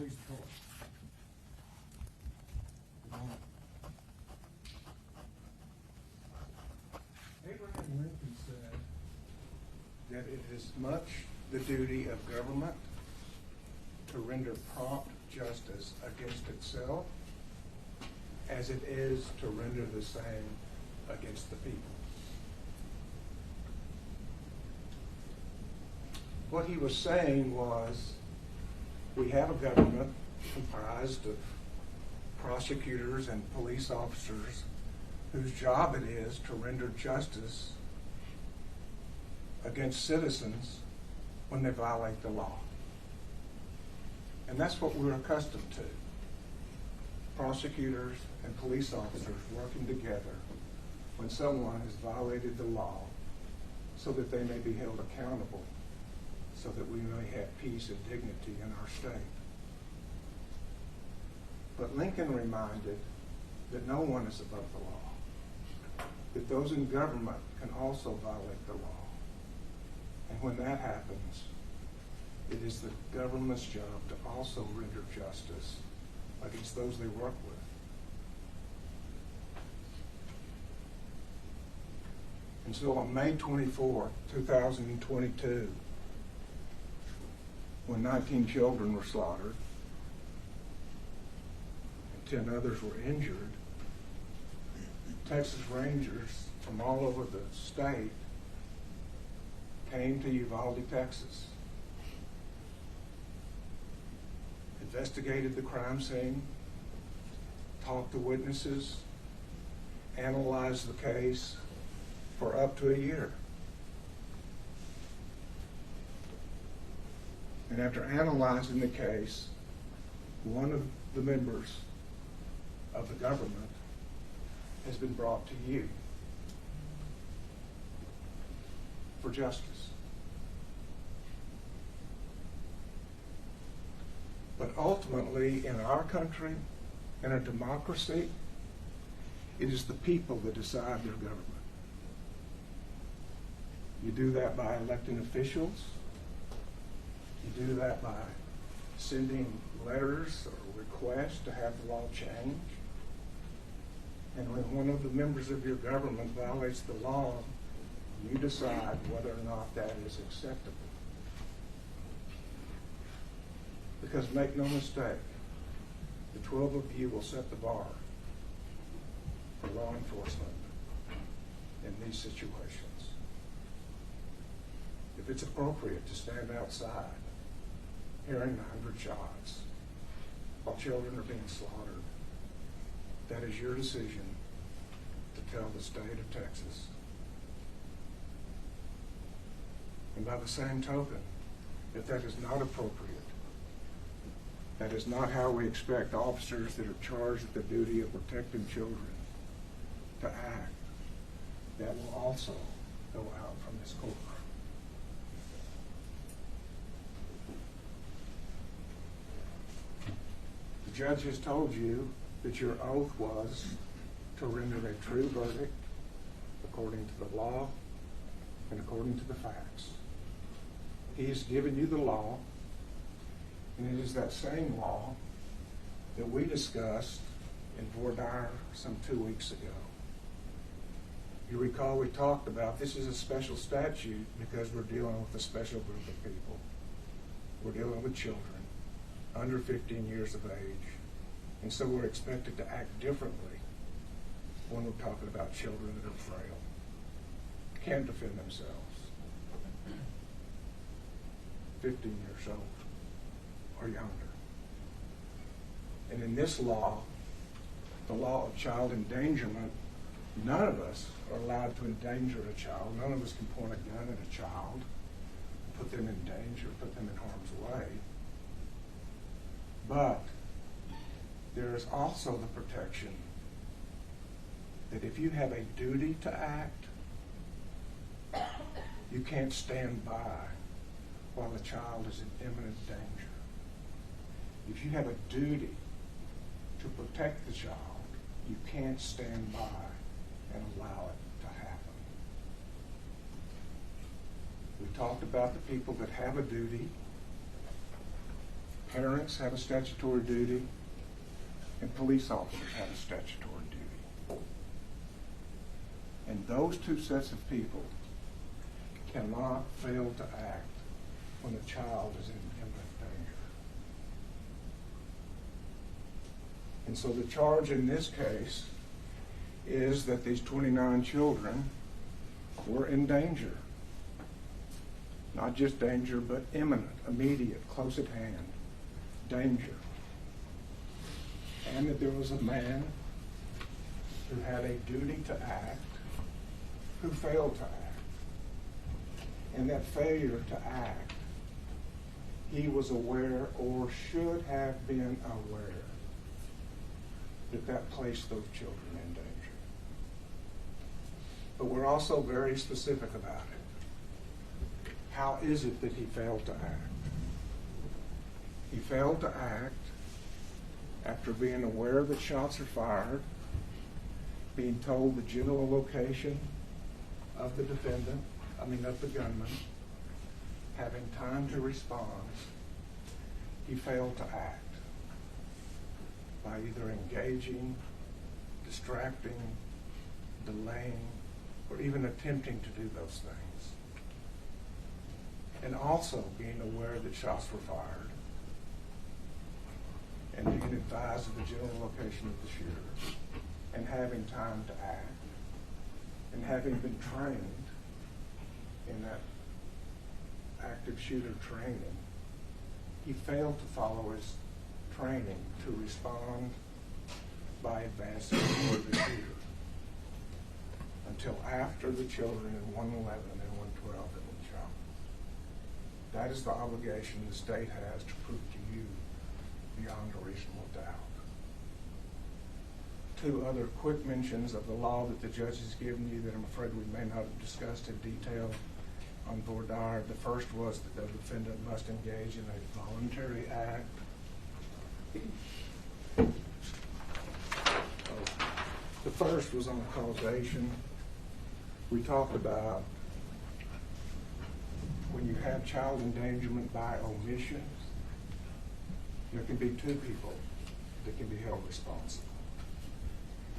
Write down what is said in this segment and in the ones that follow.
Please report. Abraham Lincoln said that it is much the duty of government to render prompt justice against itself as it is to render the same against the people. What he was saying was, we have a government comprised of prosecutors and police officers whose job it is to render justice against citizens when they violate the law. And that's what we're accustomed to. Prosecutors and police officers working together when someone has violated the law so that they may be held accountable, so that we may have peace and dignity in our state. But Lincoln reminded that no one is above the law, that those in government can also violate the law. And when that happens, it is the government's job to also render justice against those they work with. And so on May 24, 2022, when 19 children were slaughtered and 10 others were injured, Texas Rangers from all over the state came to Uvalde, Texas, investigated the crime scene, talked to witnesses, analyzed the case for up to a year. And after analyzing the case, one of the members of the government has been brought to you for justice. But ultimately, in our country, in a democracy, it is the people that decide their government. You do that by electing officials. You do that by sending letters or requests to have the law changed. And when one of the members of your government violates the law, you decide whether or not that is acceptable. Because make no mistake, the 12 of you will set the bar for law enforcement in these situations. If it's appropriate to stand outside hearing 100 shots while children are being slaughtered, that is your decision to tell the state of Texas. And by the same token, if that is not appropriate, that is not how we expect officers that are charged with the duty of protecting children to act, that will also go out from this courtroom. The judge has told you that your oath was to render a true verdict according to the law and according to the facts. He has given you the law, and it is that same law that we discussed in Voir Dire some 2 weeks ago. You recall we talked about this is a special statute because we're dealing with a special group of people. We're dealing with children under 15 years of age, and so we're expected to act differently when we're talking about children that are frail, can't defend themselves, 15 years old or younger. And in this law, the law of child endangerment, none of us are allowed to endanger a child. None of us can point a gun at a child, put them in danger, put them in harm's way. But there is also the protection that if you have a duty to act, you can't stand by while a child is in imminent danger. If you have a duty to protect the child, you can't stand by and allow it to happen. We talked about the people that have a duty, parents have a statutory duty, and police officers have a statutory duty. And those two sets of people cannot fail to act when a child is in imminent danger. And so the charge in this case is that these 29 children were in danger. Not just danger, but imminent, immediate, close at hand danger. And that there was a man who had a duty to act, who failed to act. And that failure to act, he was aware or should have been aware that that placed those children in danger. But we're also very specific about it. How is it that he failed to act? He failed to act after being aware that shots are fired, being told the general location of the defendant, of the gunman, having time to respond. He failed to act by either engaging, distracting, delaying, or even attempting to do those things. And also being aware that shots were fired and being advised of the general location of the shooter and having time to act and having been trained in that active shooter training, he failed to follow his training to respond by advancing toward the shooter until after the children in 111 and 112 had been shot. That is the obligation the state has to prove to you beyond a reasonable doubt. Two other quick mentions of the law that the judge has given you that I'm afraid we may not have discussed in detail on voir dire. The first was that the defendant must engage in a voluntary act. The first was on causation. We talked about when you have child endangerment by omission, there can be two people that can be held responsible.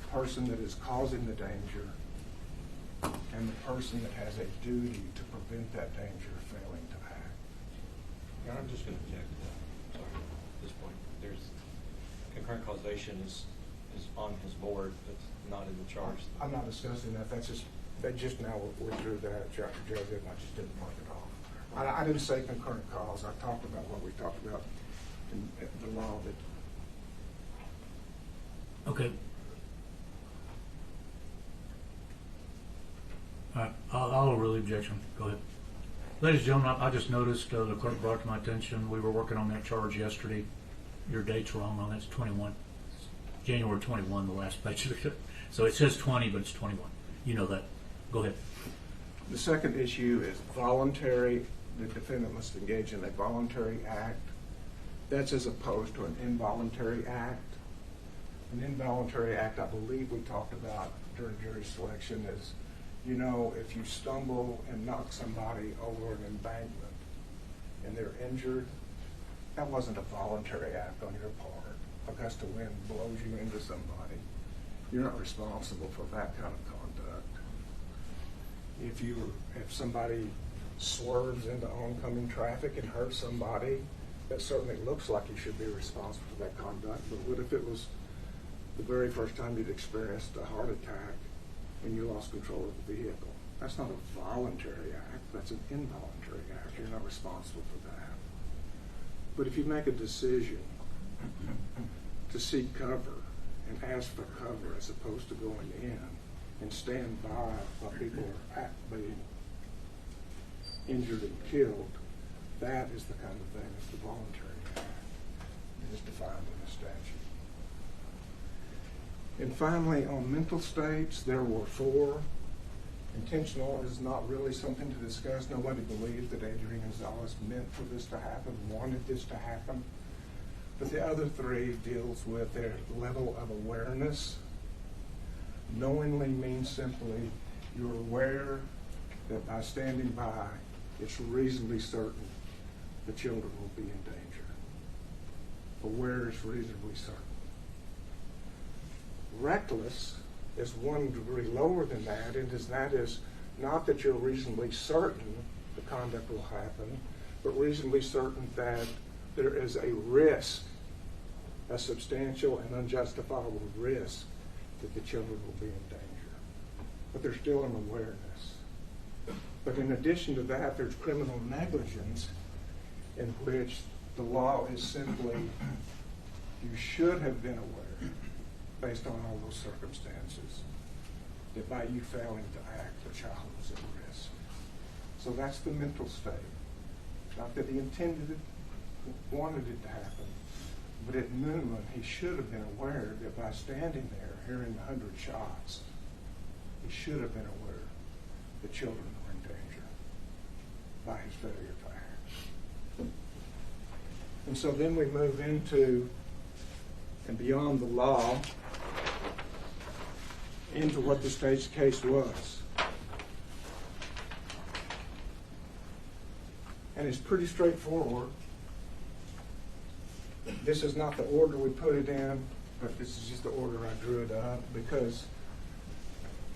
The person that is causing the danger and the person that has a duty to prevent that danger failing to act. Yeah, I'm just going to object to that. Sorry, at this point. There's concurrent causation is on his board, but not in the charge. I'm not discussing that. They just now went through that, Judge, and I just didn't mark it off. I didn't say concurrent cause. I talked about what we talked about in the law that. Okay. All right, I'll overrule the objection. Go ahead. Ladies and gentlemen, I just noticed the clerk brought to my attention, we were working on that charge yesterday. Your date's wrong on that. It's 21. January 21, the last page of it. So it says 20, but it's 21. You know that. Go ahead. The second issue is voluntary. The defendant must engage in a voluntary act. That's as opposed to an involuntary act. An involuntary act, I believe we talked about during jury selection, is, if you stumble and knock somebody over an embankment and they're injured, that wasn't a voluntary act on your part. A gust of wind blows you into somebody. You're not responsible for that kind of conduct. If somebody swerves into oncoming traffic and hurts somebody, that certainly looks like you should be responsible for that conduct. But what if it was the very first time you'd experienced a heart attack and you lost control of the vehicle? That's not a voluntary act. That's an involuntary act. You're not responsible for that. But if you make a decision to seek cover and ask for cover as opposed to going in and stand by while people are being injured and killed, that is the kind of thing that's the voluntary act. It is defined in the statute. And finally, on mental states, there were 4. Intentional is not really something to discuss. Nobody believes that Adrian Gonzales meant for this to happen, wanted this to happen. But the other 3 deals with their level of awareness. Knowingly means simply you're aware that by standing by, it's reasonably certain the children will be in danger. aware is reasonably certain. Reckless is one degree lower than that, and that is not that you're reasonably certain the conduct will happen, but reasonably certain that there is a risk, a substantial and unjustifiable risk that the children will be in danger. But there's still an awareness. But in addition to that, there's criminal negligence, in which the law is simply, you should have been aware, based on all those circumstances, that by you failing to act, the child was at risk. So that's the mental state. Not that he intended it, wanted it to happen, but at minimum, he should have been aware that by standing there, hearing 100 shots, he should have been aware the children were in danger by his failure to act. And so then we move into, and beyond the law, into what the state's case was. And it's pretty straightforward. This is not the order we put it in, but this is just the order I drew it up, because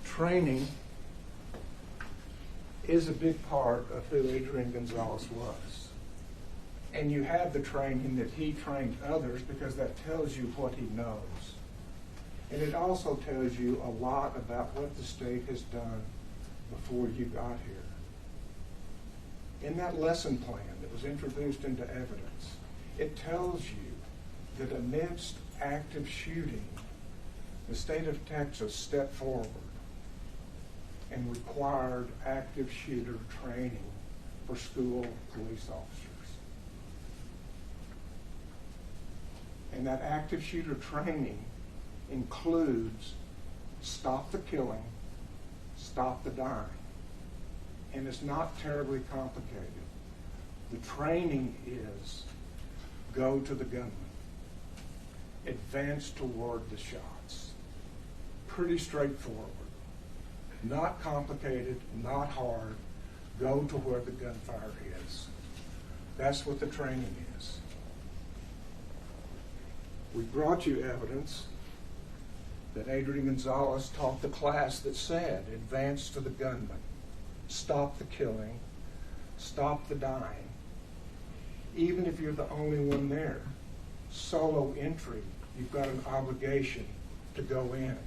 training is a big part of who Adrian Gonzales was. And you have the training that he trained others, because that tells you what he knows. And it also tells you a lot about what the state has done before you got here. In that lesson plan that was introduced into evidence, it tells you that amidst active shooting, the state of Texas stepped forward and required active shooter training for school police officers. And that active shooter training includes stop the killing, stop the dying. And it's not terribly complicated. The training is go to the gunman, advance toward the shots. Pretty straightforward. Not complicated, not hard. Go to where the gunfire is. That's what the training is. We brought you evidence that Adrian Gonzales taught the class that said, advance to the gunman, stop the killing, stop the dying. Even if you're the only one there, solo entry, you've got an obligation to go in.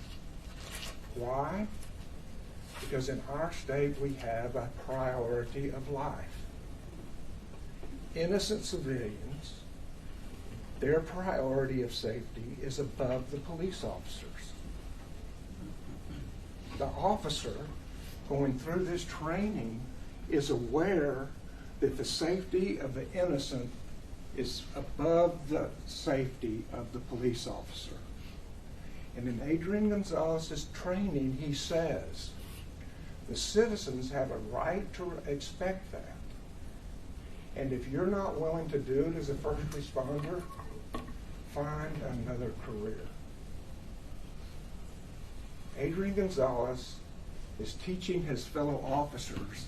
Why? Because in our state we have a priority of life. Innocent civilians, their priority of safety is above the police officers. The officer going through this training is aware that the safety of the innocent is above the safety of the police officer. And in Adrian Gonzales' training, he says, the citizens have a right to expect that. And if you're not willing to do it as a first responder, find another career. Adrian Gonzales is teaching his fellow officers,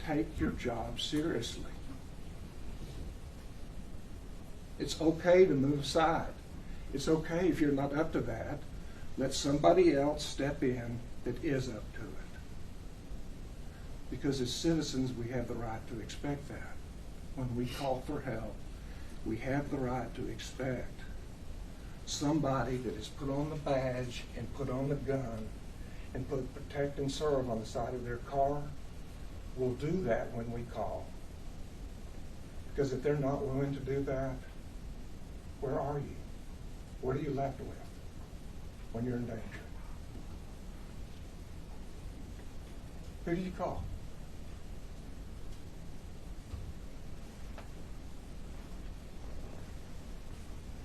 take your job seriously. It's okay to move aside. It's okay if you're not up to that. Let somebody else step in that is up to it. Because as citizens, we have the right to expect that. When we call for help, we have the right to expect somebody that is put on the badge and put on the gun and put protect and serve on the side of their car will do that when we call. Because if they're not willing to do that, where are you? What are you left with when you're in danger? Who do you call?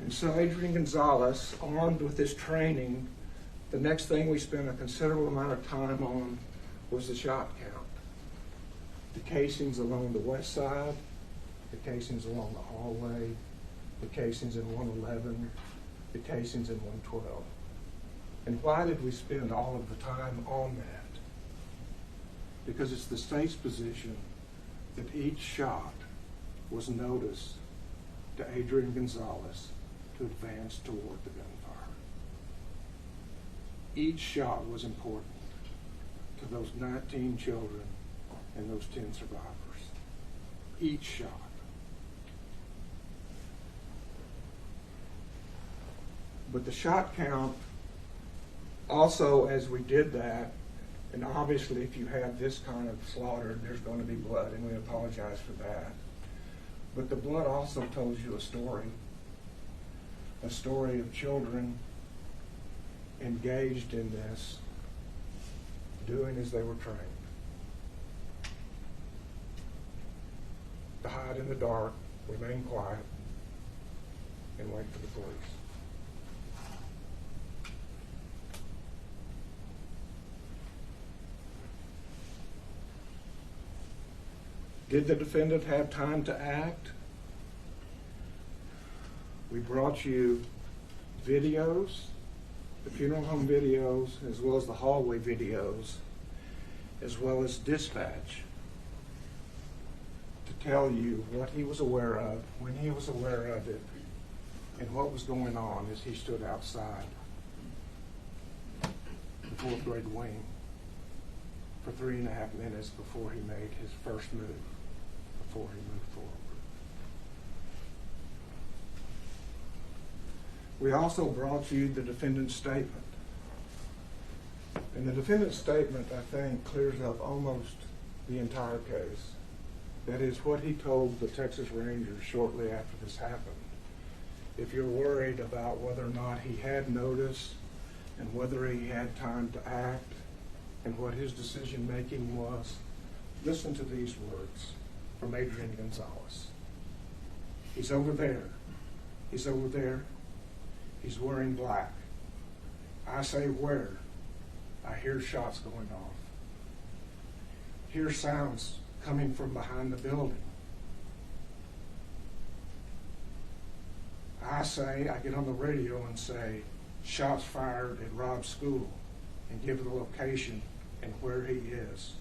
And so Adrian Gonzales, armed with this training, the next thing we spent a considerable amount of time on was the shot count. The casings along the west side, the casings along the hallway, the casings in 111, the casings in 112. And why did we spend all of the time on that? Because it's the state's position that each shot was noticed to Adrian Gonzales to advance toward the gunfire. Each shot was important to those 19 children and those 10 survivors. Each shot. But the shot count, also as we did that, and obviously if you have this kind of slaughter, there's going to be blood, and we apologize for that. But the blood also tells you a story of children engaged in this, doing as they were trained. To hide in the dark, remain quiet, and wait for the police. Did the defendant have time to act? We brought you videos, the funeral home videos, as well as the hallway videos, as well as dispatch, to tell you what he was aware of, when he was aware of it, and what was going on as he stood outside the fourth grade wing for 3.5 minutes before he made his first move, before he moved forward. We also brought you the defendant's statement. And the defendant's statement, I think, clears up almost the entire case. That is what he told the Texas Rangers shortly after this happened. If you're worried about whether or not he had notice and whether he had time to act and what his decision making was, listen to these words from Adrian Gonzales. He's over there. He's over there. He's wearing black. I say where? I hear shots going off. Hear sounds coming from behind the building. I get on the radio and say, shots fired at Rob's school, and give the location and where he is.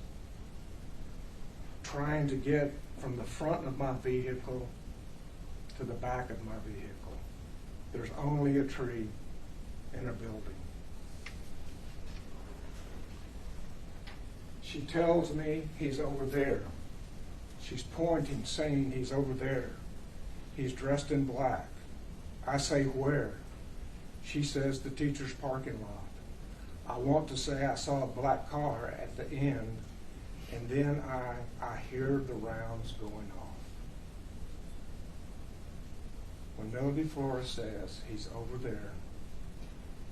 Trying to get from the front of my vehicle to the back of my vehicle. There's only a tree and a building. She tells me he's over there. She's pointing, saying he's over there. He's dressed in black. I say where? She says the teacher's parking lot. I want to say I saw a black car at the end, and then I hear the rounds going off. When Melody Flores says he's over there,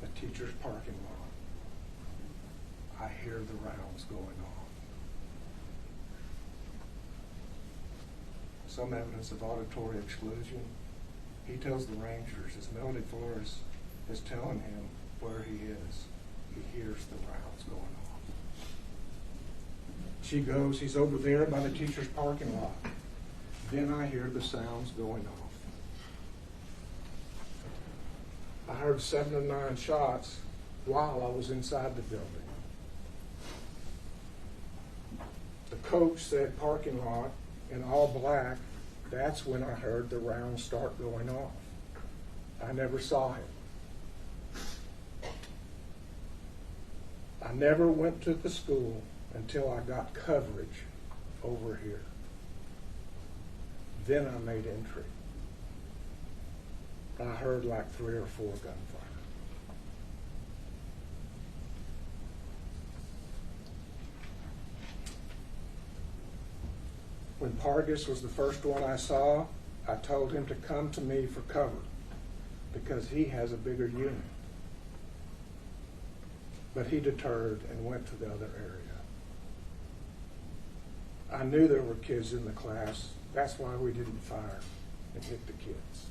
the teacher's parking lot, I hear the rounds going off. Some evidence of auditory exclusion. He tells the Rangers, as Melody Flores is telling him where he is, he hears the rounds going off. She goes, he's over there by the teacher's parking lot. Then I hear the sounds going off. I heard 7 or 9 shots while I was inside the building. The coach said parking lot in all black. That's when I heard the rounds start going off. I never saw him. I never went to the school until I got coverage over here. Then I made entry. I heard like 3 or 4 gunfire. When Pargus was the first one I saw, I told him to come to me for cover because he has a bigger unit. But he deterred and went to the other area. I knew there were kids in the class. That's why we didn't fire and hit the kids.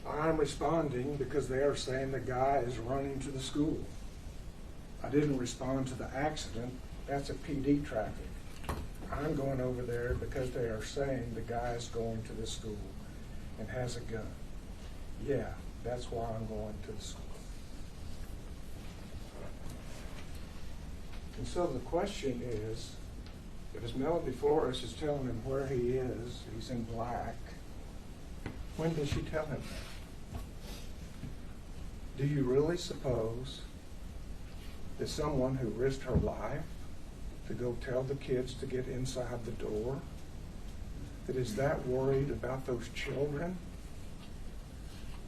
I'm responding because they are saying the guy is running to the school. I didn't respond to the accident. That's a PD traffic. I'm going over there because they are saying the guy is going to the school and has a gun. Yeah, that's why I'm going to the school. And so the question is But as Melody Flores is telling him where he is, he's in black. When did she tell him that? Do you really suppose that someone who risked her life to go tell the kids to get inside the door, that is that worried about those children,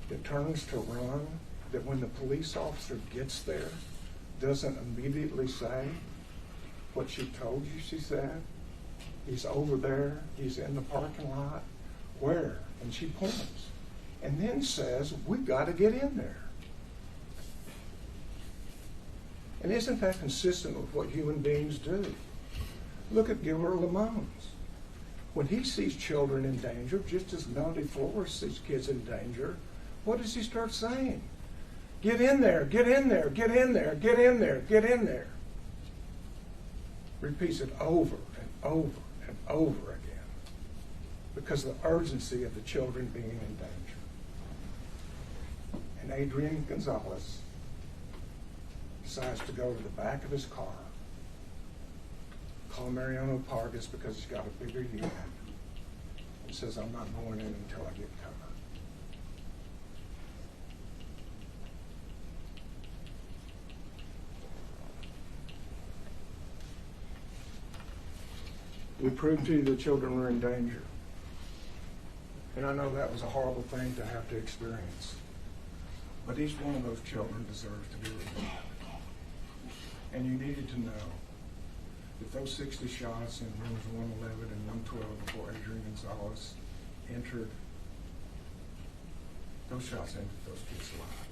that turns to run, that when the police officer gets there, doesn't immediately say what she told you she said? He's over there, he's in the parking lot. Where? And she points. And then says, we've got to get in there. And isn't that consistent with what human beings do? Look at Gilbert Lamons. When he sees children in danger, just as Melody Flores sees kids in danger, what does he start saying? Get in there, get in there, get in there, get in there, get in there. Repeats it over and over and over again because of the urgency of the children being in danger. And Adrian Gonzales decides to go to the back of his car, call Mariano Pargas because he's got a bigger unit, and says, I'm not going in until I get cover. We proved to you the children were in danger. And I know that was a horrible thing to have to experience. But each one of those children deserves to be released. And you needed to know that those 60 shots in rooms 111 and 112 before Adrian Gonzales entered, those shots ended those kids' lives.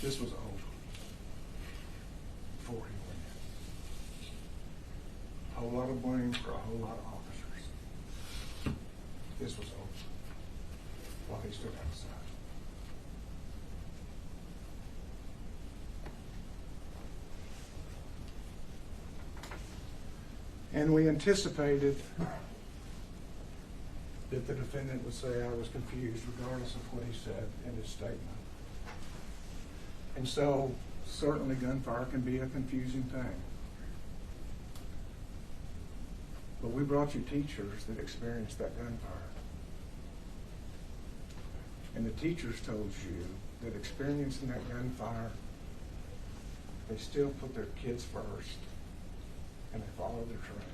This was over before he went in. A whole lot of blame for a whole lot of officers. This was over while he stood outside. And we anticipated that the defendant would say, I was confused, regardless of what he said in his statement. And so, certainly gunfire can be a confusing thing. But we brought you teachers that experienced that gunfire. And the teachers told you that experiencing that gunfire, they still put their kids first and they followed their training.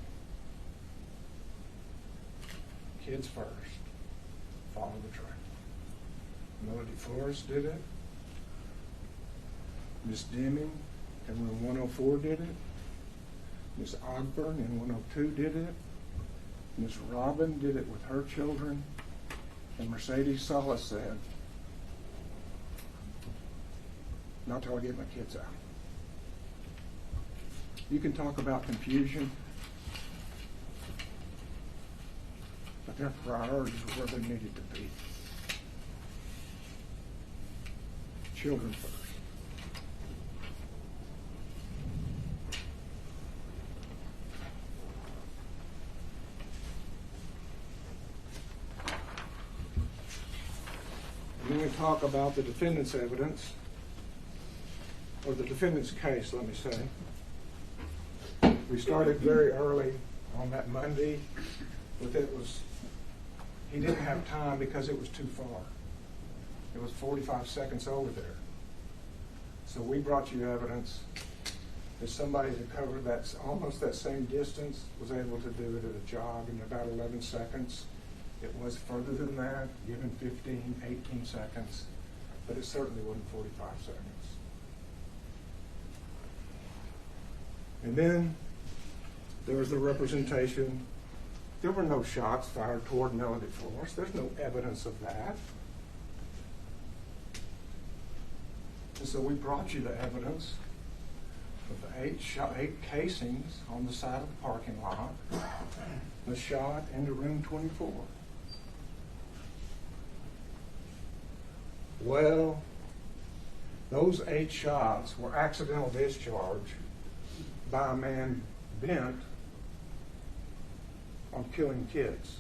Kids first, follow the training. Melody Flores did it. Miss Deming in room 104 did it. Miss Ogburn in 102 did it. Miss Robin did it with her children. And Mercedes Salas said, not till I get my kids out. You can talk about confusion, but their priorities were where they needed to be. Children first. When we talk about the defendant's evidence, or the defendant's case, let me say, we started very early on that Monday, but he didn't have time because it was too far. It was 45 seconds over there. So we brought you evidence that somebody that covered that almost that same distance was able to do it at a jog in about 11 seconds. It was further than that, given 15, 18 seconds, but it certainly wasn't 45 seconds. And then there was the representation. There were no shots fired toward Melody Flores. There's no evidence of that. And so we brought you the evidence of the 8 casings on the side of the parking lot, the shot into room 24. Well, those 8 shots were accidental discharge by a man bent on killing kids.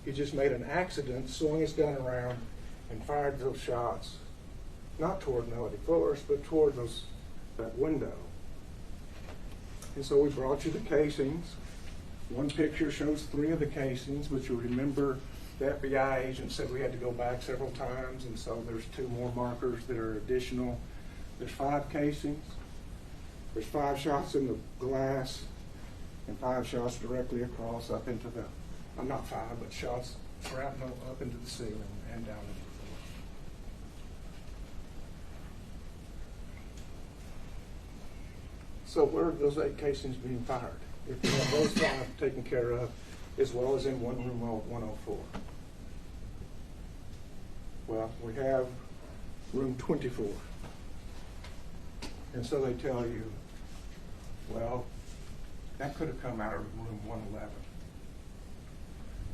He just made an accident, swung his gun around, and fired those shots, not toward Melody Flores, but toward that window. And so we brought you the casings. One picture shows 3 of the casings, but you remember the FBI agent said we had to go back several times, and so there's 2 more markers that are additional. There's 5 casings. There's 5 shots in the glass and 5 shots directly across up into the, not 5, but shots shrapnel up into the ceiling and down into the floor. So where are those 8 casings being fired? If we have those 5 taken care of, as well as in one room 104. Well, we have room 24. And so they tell you, well, that could have come out of room 111.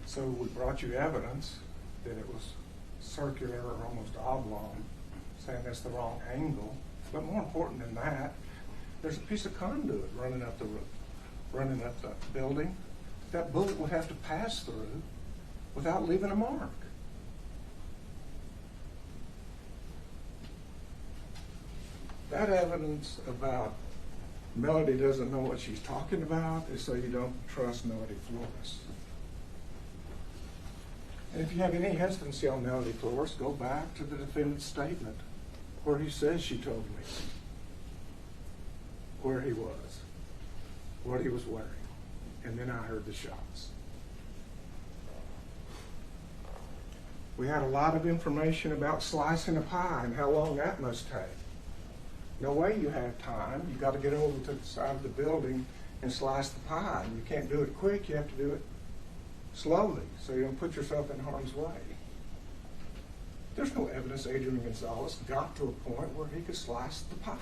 So we brought you evidence that it was circular or almost oblong, saying that's the wrong angle. But more important than that, there's a piece of conduit running up the roof, running up the building. That bullet would have to pass through without leaving a mark. That evidence about Melody doesn't know what she's talking about is so you don't trust Melody Flores. And if you have any hesitancy on Melody Flores, go back to the defendant's statement where he says she told me where he was, what he was wearing, and then I heard the shots. We had a lot of information about slicing a pie and how long that must take. No way you have time. You've got to get over to the side of the building and slice the pie. And you can't do it quick. You have to do it slowly so you don't put yourself in harm's way. There's no evidence Adrian Gonzales got to a point where he could slice the pie.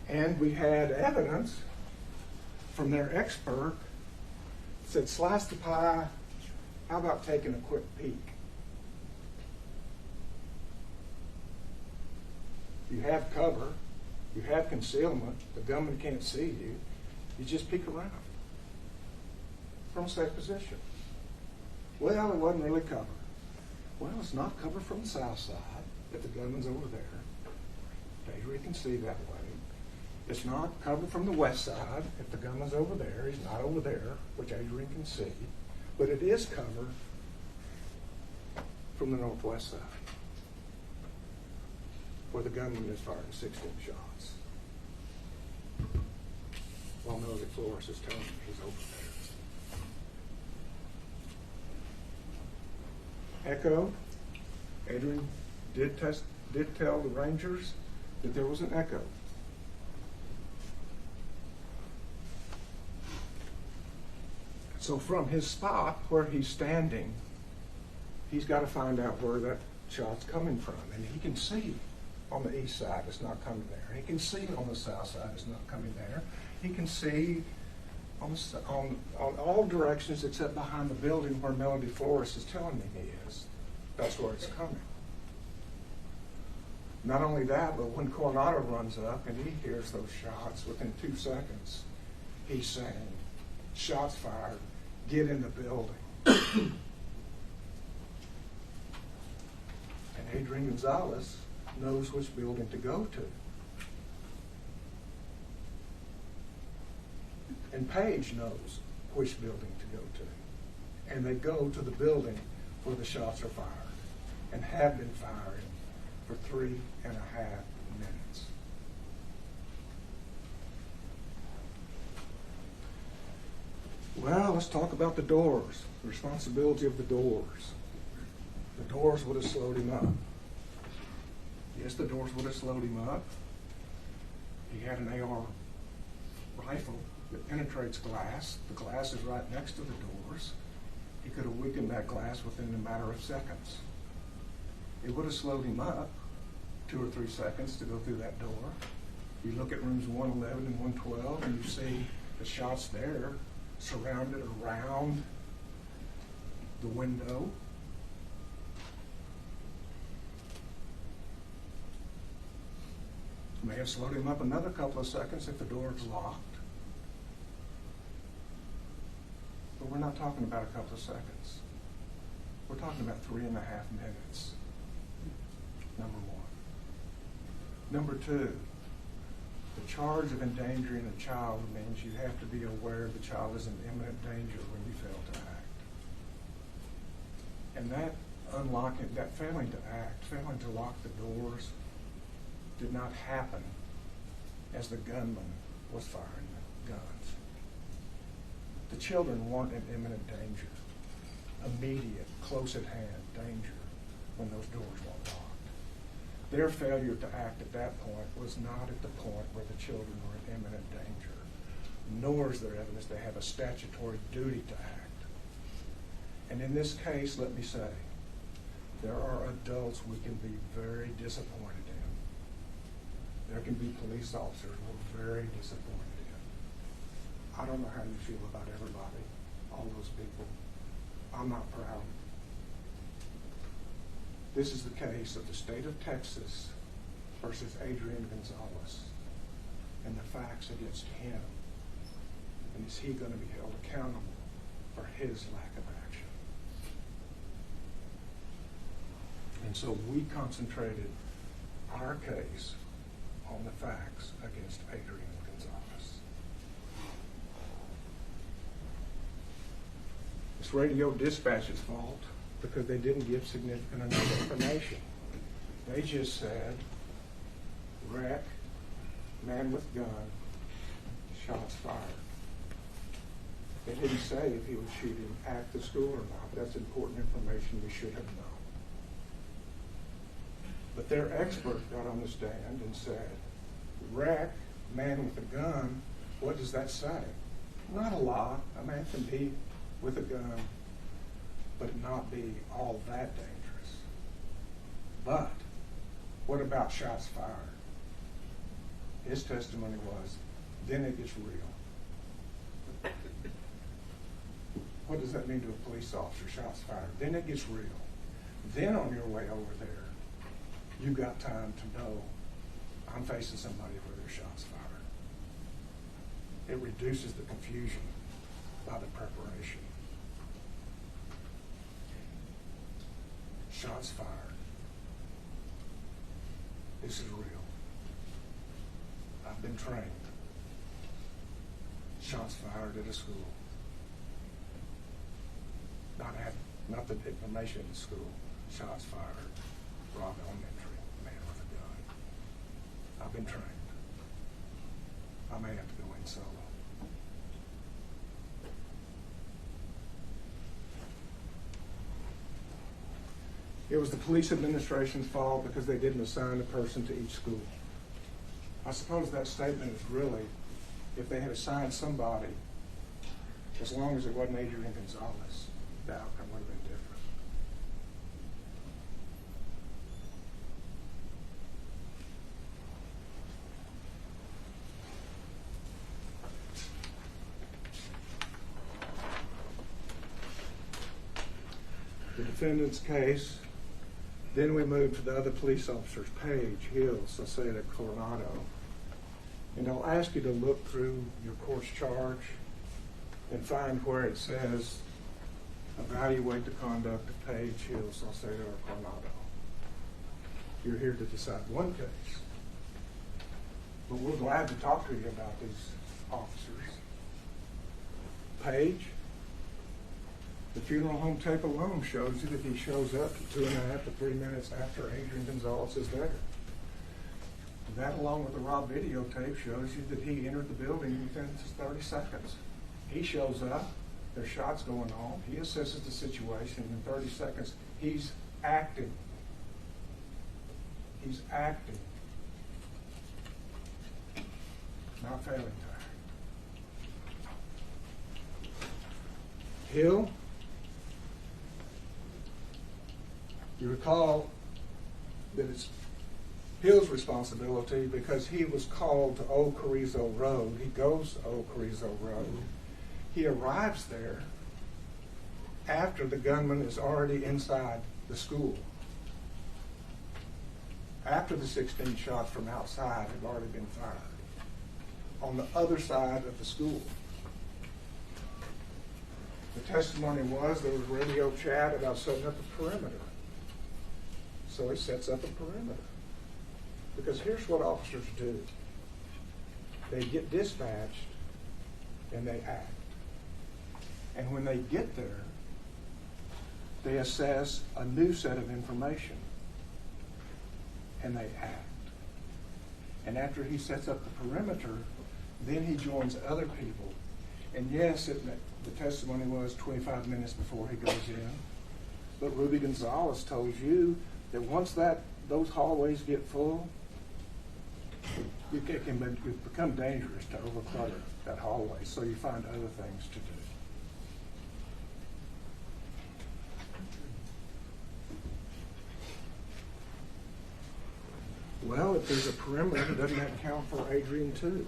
And we had evidence from their expert that said, slice the pie, how about taking a quick peek? You have cover, you have concealment, the gunman can't see you, you just peek around from a safe position. Well, it wasn't really cover. Well, it's not cover from the south side, if the gunman's over there. Adrian can see that way. It's not cover from the west side, if the gunman's over there, he's not over there, which Adrian can see. But it is cover from the northwest side, where the gunman is firing 16 shots. While Melody Flores is telling me he's over there. Echo. Adrian did tell the Rangers that there was an echo. So from his spot where he's standing, he's got to find out where that shot's coming from. And he can see on the east side it's not coming there. He can see on the south side it's not coming there. He can see on all directions except behind the building where Melody Flores is telling me he is. That's where it's coming. Not only that, but when Coronado runs up and he hears those shots, within 2 seconds, he's saying, shots fired, get in the building. And Adrian Gonzales knows which building to go to. And Paige knows which building to go to. And they go to the building where the shots are fired and have been firing for 3.5 minutes. Well, let's talk about the doors, the responsibility of the doors. The doors would have slowed him up. Yes, the doors would have slowed him up. He had an AR rifle that penetrates glass. The glass is right next to the doors. He could have weakened that glass within a matter of seconds. It would have slowed him up 2 or 3 seconds to go through that door. You look at rooms 111 and 112 and you see the shots there surrounded around the window. May have slowed him up another couple of seconds if the door is locked. But we're not talking about a couple of seconds. We're talking about 3.5 minutes. Number one. Number two, the charge of endangering a child means you have to be aware the child is in imminent danger when you fail to act. And that failing to act, failing to lock the doors, did not happen as the gunman was firing the guns. The children weren't in imminent danger, immediate, close at hand danger when those doors weren't locked. Their failure to act at that point was not at the point where the children were in imminent danger, nor is there evidence they have a statutory duty to act. And in this case, let me say, there are adults we can be very disappointed in. There can be police officers we're very disappointed in. I don't know how you feel about everybody, all those people. I'm not proud. This is the case of the state of Texas versus Adrian Gonzales and the facts against him. And is he going to be held accountable for his lack of action? And so we concentrated our case on the facts against Adrian Gonzales. It's radio dispatch's fault because they didn't give significant enough information. They just said, wreck, man with gun, shots fired. They didn't say if he was shooting at the school or not. That's important information we should have known. But their expert got on the stand and said, wreck, man with a gun, what does that say? Not a lot. A man can be with a gun, but not be all that dangerous. But what about shots fired? His testimony was, then it gets real. What does that mean to a police officer? Shots fired. Then it gets real. Then on your way over there, you got time to know I'm facing somebody where there's shots fired. It reduces the confusion by the preparation. Shots fired. This is real. I've been trained. Shots fired at a school. Not the information in the school. Shots fired. Rob Elementary. Man with a gun. I've been trained. I may have to go in solo. It was the police administration's fault because they didn't assign a person to each school. I suppose that statement is really, if they had assigned somebody, as long as it wasn't Adrian Gonzales, the outcome would have been different. The defendant's case. Then we moved to the other police officers, Page, Hill, Sauceda, Coronado. And I'll ask you to look through your course charge and find where it says evaluate the conduct of Page, Hill, Sauceda, or Coronado. You're here to decide one case. But we're glad to talk to you about these officers. Page, the funeral home tape alone shows you that he shows up 2.5 to 3 minutes after Adrian Gonzales is there. That, along with the raw videotape, shows you that he entered the building within 30 seconds. He shows up, there's shots going on, he assesses the situation, and in 30 seconds, he's acting. He's acting. Not failing to act. Hill, you recall that it's Hill's responsibility because he was called to Old Carrizo Road. He goes to Old Carrizo Road. He arrives there after the gunman is already inside the school. After the 16 shots from outside have already been fired on the other side of the school. The testimony was there was radio chat about setting up a perimeter. So he sets up a perimeter. Because here's what officers do. They get dispatched and they act. And when they get there, they assess a new set of information and they act. And after he sets up the perimeter, then he joins other people. And yes, the testimony was 25 minutes before he goes in. But Ruby Gonzales told you that once those hallways get full, it can become dangerous to overclutter that hallway. So you find other things to do. Well, if there's a perimeter, doesn't that count for Adrian too?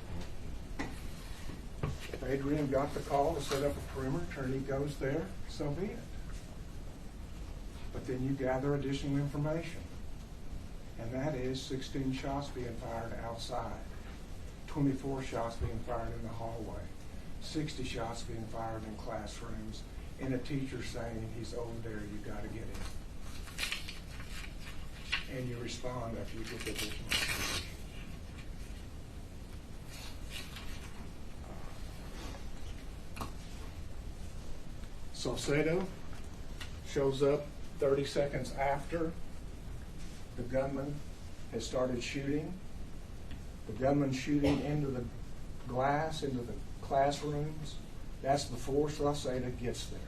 If Adrian got the call to set up a perimeter and he goes there, so be it. But then you gather additional information. And that is 16 shots being fired outside, 24 shots being fired in the hallway, 60 shots being fired in classrooms, and a teacher saying, he's over there, you got to get him. And you respond after you get the additional information. Salcedo shows up 30 seconds after the gunman has started shooting. The gunman shooting into the glass, into the classrooms. That's before Salcedo gets there.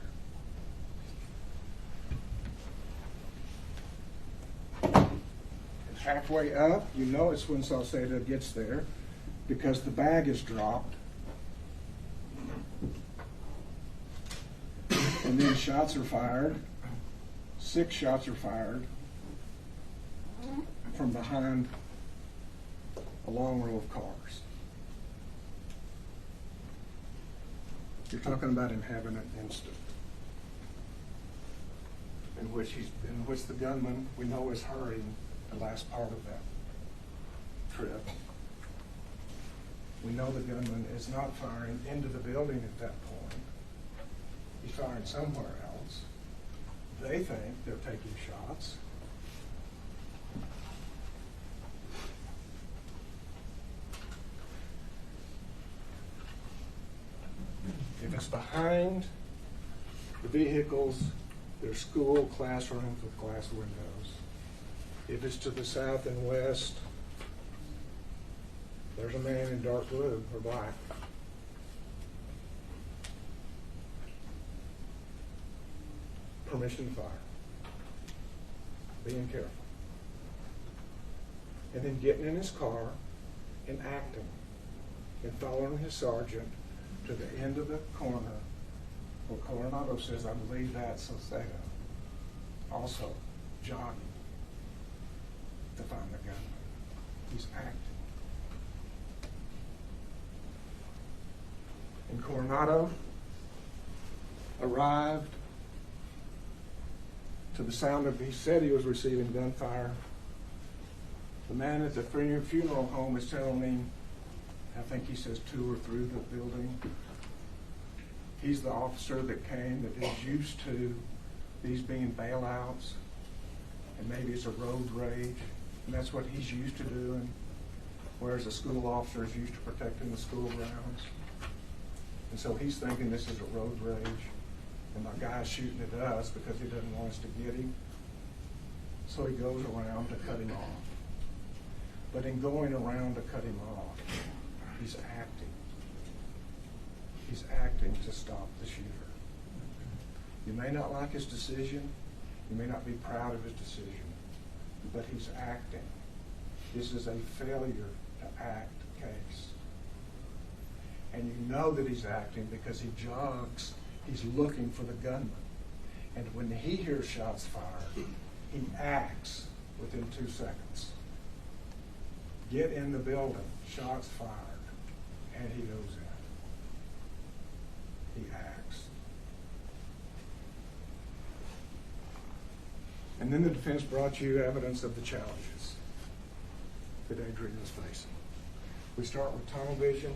Halfway up, you know it's when Salcedo gets there because the bag is dropped. And then shots are fired. 6 shots are fired from behind a long row of cars. You're talking about him having an instant in which the gunman we know is hurrying the last part of that trip. We know the gunman is not firing into the building at that point. He's firing somewhere else. They think they're taking shots. If it's behind the vehicles, there's school classrooms with glass windows. If it's to the south and west, there's a man in dark blue or black. Permission to fire. Being careful. And then getting in his car and acting and following his sergeant to the end of the corner where Coronado says, I believe that's Salcedo. Also jogging to find the gunman. He's acting. And Coronado arrived to the sound of, he said he was receiving gunfire. The man at the funeral home is telling him, I think he says 2 or 3 the building. He's the officer that came that is used to these being bailouts, and maybe it's a road rage, and that's what he's used to doing, whereas a school officer is used to protecting the school grounds. And so he's thinking this is a road rage, and my guy's shooting at us because he doesn't want us to get him. So he goes around to cut him off. But in going around to cut him off, he's acting. He's acting to stop the shooter. You may not like his decision. You may not be proud of his decision. But he's acting. This is a failure to act case. And you know that he's acting because he jogs. He's looking for the gunman. And when he hears shots fired, he acts within 2 seconds. Get in the building, shots fired, and he goes in. He acts. And then the defense brought you evidence of the challenges that Adrian was facing. We start with tunnel vision.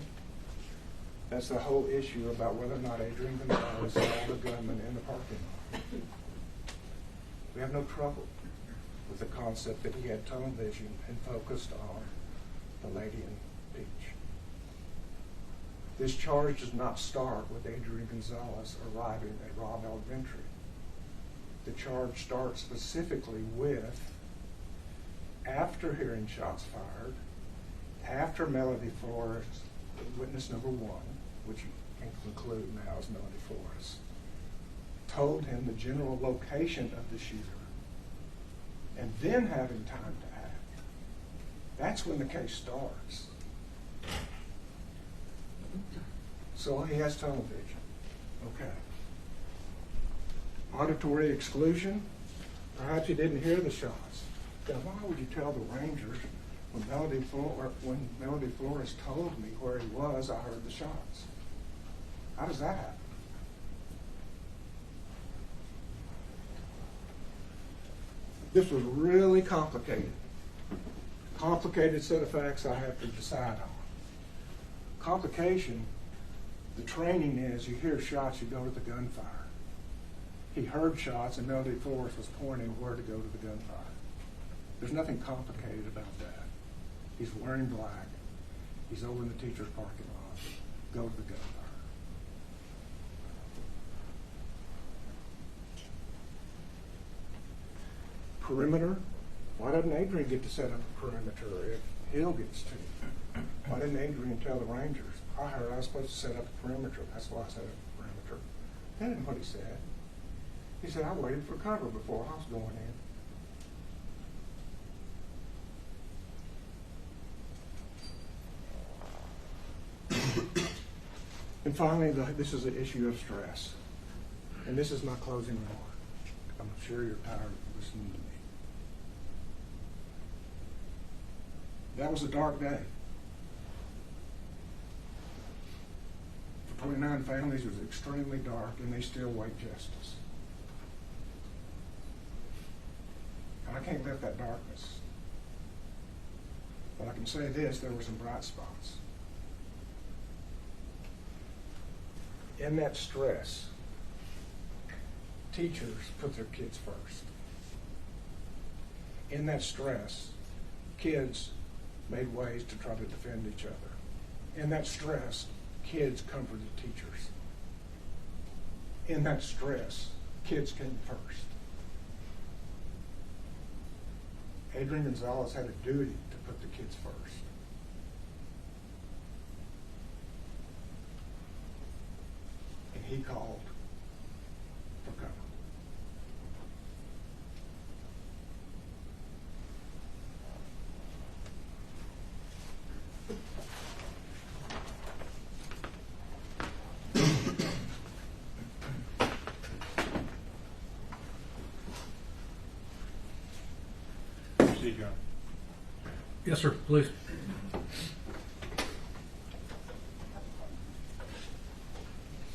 That's the whole issue about whether or not Adrian Gonzales saw the gunman in the parking lot. We have no trouble with the concept that he had tunnel vision and focused on the lady in peach. This charge does not start with Adrian Gonzales arriving at Robb Elementary. The charge starts specifically with, after hearing shots fired, after Melody Flores, witness number 1, which you can conclude now is Melody Flores, told him the general location of the shooter, and then having time to act. That's when the case starts. So he has tunnel vision. Okay. Auditory exclusion. Perhaps he didn't hear the shots. Now, why would you tell the Rangers when Melody Flores told me where he was, I heard the shots? How does that happen? This was really complicated. Complicated set of facts I have to decide on. Complication, the training is you hear shots, you go to the gunfire. He heard shots and Melody Flores was pointing where to go to the gunfire. There's nothing complicated about that. He's wearing black. He's over in the teacher's parking lot. Go to the gunfire. Perimeter. Why doesn't Adrian get to set up a perimeter if Hill gets to? Why didn't Adrian tell the Rangers? I heard I was supposed to set up a perimeter. That's why I set up a perimeter. That isn't what he said. He said, I waited for cover before I was going in. And finally, this is the issue of stress. And this is my closing remark. I'm sure you're tired of listening to me. That was a dark day. For 29 families, it was extremely dark, and they still wait justice. And I can't lift that darkness. But I can say this, there were some bright spots. In that stress, teachers put their kids first. In that stress, kids made ways to try to defend each other. In that stress, kids comforted teachers. In that stress, kids came first. Adrian Gonzales had a duty to put the kids first. And he called for cover. Yes, sir, please.